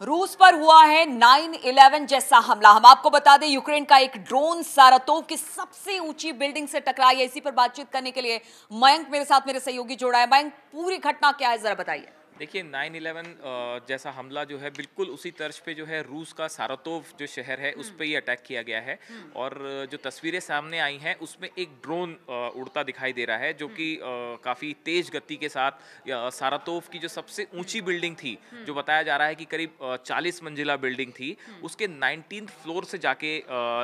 रूस पर हुआ है 9/11 जैसा हमला। हम आपको बता दें, यूक्रेन का एक ड्रोन सारातोव की सबसे ऊंची बिल्डिंग से टकराया है। इसी पर बातचीत करने के लिए मयंक मेरे साथ मेरे सहयोगी जोड़ा है। मयंक, पूरी घटना क्या है, जरा बताइए। देखिए 9/11 जैसा हमला जो है बिल्कुल उसी तर्ज पे जो है रूस का सारातोव जो शहर है उस पे ही अटैक किया गया है। और जो तस्वीरें सामने आई हैं उसमें एक ड्रोन उड़ता दिखाई दे रहा है जो कि काफ़ी तेज गति के साथ सारातोव की जो सबसे ऊंची बिल्डिंग थी, जो बताया जा रहा है कि करीब 40 मंजिला बिल्डिंग थी, उसके 19th फ्लोर से जाके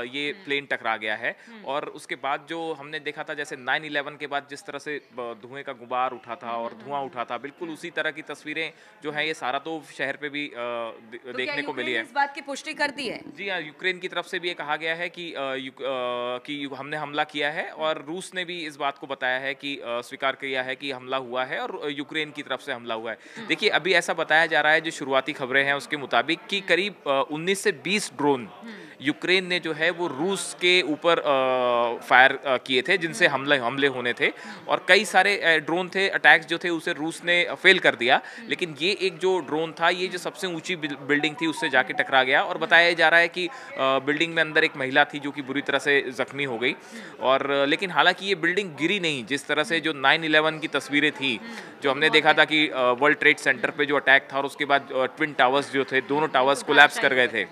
ये प्लेन टकरा गया है। और उसके बाद जो हमने देखा था, जैसे 9/11 के बाद जिस तरह से धुएं का गुबार उठा था और धुआं उठा था, बिल्कुल उसी तरह की तस्वीरें जो है ये सारातोव शहर पे भी तो देखने को मिली है। इस बात की पुष्टि कर दी है? जी हाँ, यूक्रेन की तरफ से भी ये कहा गया है कि हमने हमला किया है, और रूस ने भी इस बात को बताया है कि स्वीकार किया है कि हमला हुआ है और यूक्रेन की तरफ से हमला हुआ है। देखिए, अभी ऐसा बताया जा रहा है, जो शुरुआती खबरें हैं उसके मुताबिक, कि करीब 19 से 20 ड्रोन यूक्रेन ने जो है वो रूस के ऊपर फायर किए थे, जिनसे हमले होने थे। और कई सारे ड्रोन थे, अटैक्स जो थे उसे रूस ने फेल कर दिया। लेकिन ये एक जो ड्रोन था, ये जो सबसे ऊंची बिल्डिंग थी उससे जाके टकरा गया। और बताया जा रहा है कि बिल्डिंग में अंदर एक महिला थी जो कि बुरी तरह से जख्मी हो गई। और लेकिन हालांकि ये बिल्डिंग गिरी नहीं, जिस तरह से जो 9/11 की तस्वीरें थी, जो हमने देखा था कि वर्ल्ड ट्रेड सेंटर पे जो अटैक था और उसके बाद ट्विन टावर्स जो थे, दोनों टावर्स कोलैप्स कर गए थे,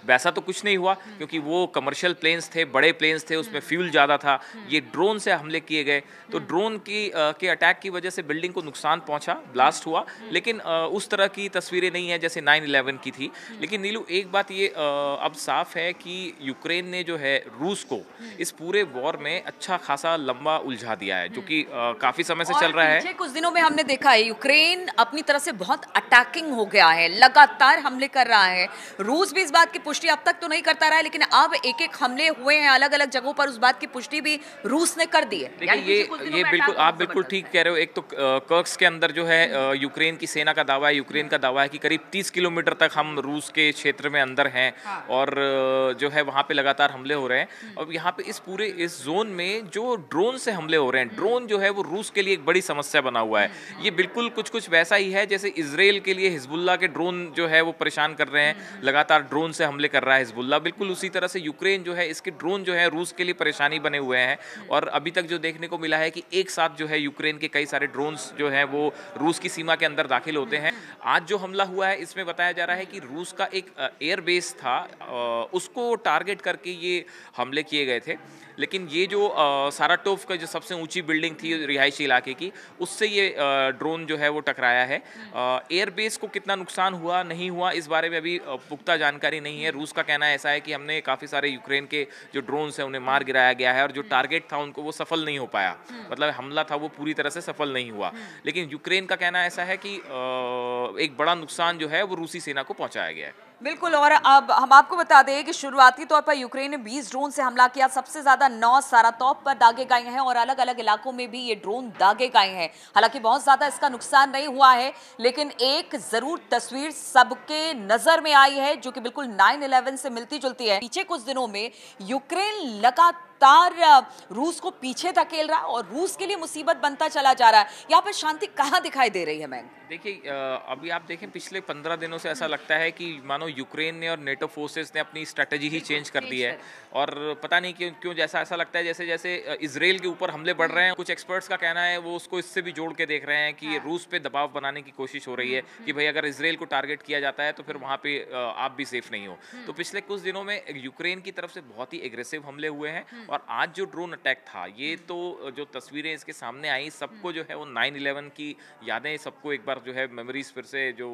वैसा तो कुछ नहीं हुआ, क्योंकि वो कमर्शियल प्लेन्स थे, बड़े प्लेन्स थे, उसमें फ्यूल ज़्यादा था। ये ड्रोन से हमले किए गए, तो ड्रोन के अटैक की वजह से बिल्डिंग को नुकसान पहुंचा, ब्लास्ट हुआ। लेकिन उस तरह की तस्वीरें नहीं है जैसे 9/11 की थी। लेकिन नीलू, एक बात ये अब साफ है कि यूक्रेन ने जो है रूस को इस पूरे वॉर में अच्छा खासा लंबा उलझा दिया है, जो कि काफ़ी समय से चल रहा है। पिछले कुछ दिनों में हमने देखा है यूक्रेन अपनी तरफ से बहुत अटैकिंग हो गया है, लगातार हमले कर रहा है। रूस भी इस बात की पुष्टि अब तक तो नहीं करता रहा है, लेकिन अब एक हमले हुए हैं अलग अलग जगहों पर, उस बात की पुष्टि भी रूस ने कर दी है। देखिए, ये बिल्कुल आप बिल्कुल ठीक कह रहे हो। एक तो कर्स्क के अंदर जो है यूक्रेन की सेना का दावा है, यूक्रेन का दावा है कि करीब 30 किलोमीटर तक हम रूस के क्षेत्र में अंदर हैं। और जो है वहाँ पे लगातार हमले हो रहे हैं। और यहाँ पे इस पूरे इस जोन में जो ड्रोन से हमले हो रहे हैं, ड्रोन जो है वो रूस के लिए एक बड़ी समस्या बना हुआ है। ये बिल्कुल कुछ कुछ वैसा ही है जैसे इसराइल के लिए हिजबुल्ला के ड्रोन जो है वो परेशान कर रहे हैं, लगातार ड्रोन से हमले कर रहा है हिजबुल्ला। बिल्कुल उसी तरह से यूक्रेन जो है, इसके ड्रोन जो है रूस के लिए परेशानी बने हुए हैं। और अभी तक जो देखने को मिला है कि एक साथ जो है यूक्रेन के कई सारे ड्रोन्स जो हैं वो रूस की सीमा के अंदर दाखिल होते हैं। आज जो हमला हुआ है, इसमें बताया जा रहा है कि रूस का एक एयर बेस था, उसको टारगेट करके ये हमले किए गए थे। लेकिन ये जो साराटोव का जो सबसे ऊंची बिल्डिंग थी रिहायशी इलाके की, उससे ये ड्रोन जो है वो टकराया है। एयर बेस को कितना नुकसान हुआ नहीं हुआ, इस बारे में अभी पुख्ता जानकारी नहीं है। रूस का कहना ऐसा है कि हमने काफ़ी सारे यूक्रेन के जो ड्रोन्स हैं उन्हें मार गिराया गया है, और जो टारगेट था उनको वो सफल नहीं हो पाया, मतलब हमला था वो पूरी तरह से सफल नहीं हुआ। लेकिन यूक्रेन का कहना ऐसा है कि एक बड़ा नुकसान जो है वो रूसी सेना को पहुंचाया गया है। बिल्कुल। और अब हम आपको बता दें कि शुरुआती तौर पर यूक्रेन ने 20 ड्रोन से हमला किया, सबसे ज्यादा 9 सारातोव पर दागे गए हैं और अलग अलग इलाकों में भी ये ड्रोन दागे गए हैं। हालांकि बहुत ज्यादा इसका नुकसान नहीं हुआ है, लेकिन एक जरूर तस्वीर सबके नजर में आई है जो कि बिल्कुल 9/11 से मिलती जुलती है। पीछे कुछ दिनों में यूक्रेन लगातार रूस को पीछे धकेल रहा है और रूस के लिए मुसीबत बनता चला जा रहा है। यहाँ पर शांति कहाँ दिखाई दे रही है? मैं देखिए, अभी आप देखें, पिछले 15 दिनों से ऐसा लगता है कि मानो यूक्रेन ने और नेटो फोर्सेस ने अपनी स्ट्रेटजी ही चेंज कर दी है। और पता नहीं क्यों क्यों जैसा ऐसा लगता है जैसे जैसे इसराइल के ऊपर हमले बढ़ रहे हैं। कुछ एक्सपर्ट्स का कहना है वो उसको इससे भी जोड़ के देख रहे हैं कि रूस पे दबाव बनाने की कोशिश हो रही है कि भाई अगर इसराइल को टारगेट किया जाता है तो फिर वहाँ पे आप भी सेफ नहीं हो। तो पिछले कुछ दिनों में यूक्रेन की तरफ से बहुत ही एग्रेसिव हमले हुए हैं। और आज जो ड्रोन अटैक था, ये तो जो तस्वीरें इसके सामने आई, सबको जो है वो 9/11 की यादें, सबको एक बार जो है मेमोरीज फिर से जो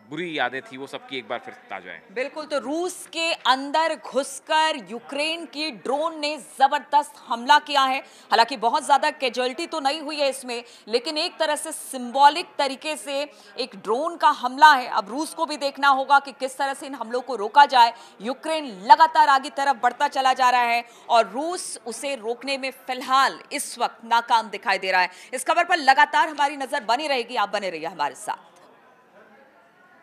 बुरी यादें थी वो सबकी एक बार फिर ताजा है। बिल्कुल। तो रूस के अंदर घुसकर यूक्रेन की ड्रोन ने जबरदस्त हमला किया है। हालांकि बहुत ज्यादा कैजुअलिटी तो नहीं हुई है इसमें, लेकिन एक तरह से सिंबॉलिक तरीके से एक ड्रोन का हमला है। अब रूस को भी देखना होगा कि किस तरह से इन हमलों को रोका जाए। यूक्रेन लगातार आगे तरफ बढ़ता चला जा रहा है और रूस उसे रोकने में फिलहाल इस वक्त नाकाम दिखाई दे रहा है। इस खबर पर लगातार हमारी नजर बनी रहेगी, आप बने रहिए हमारे साथ।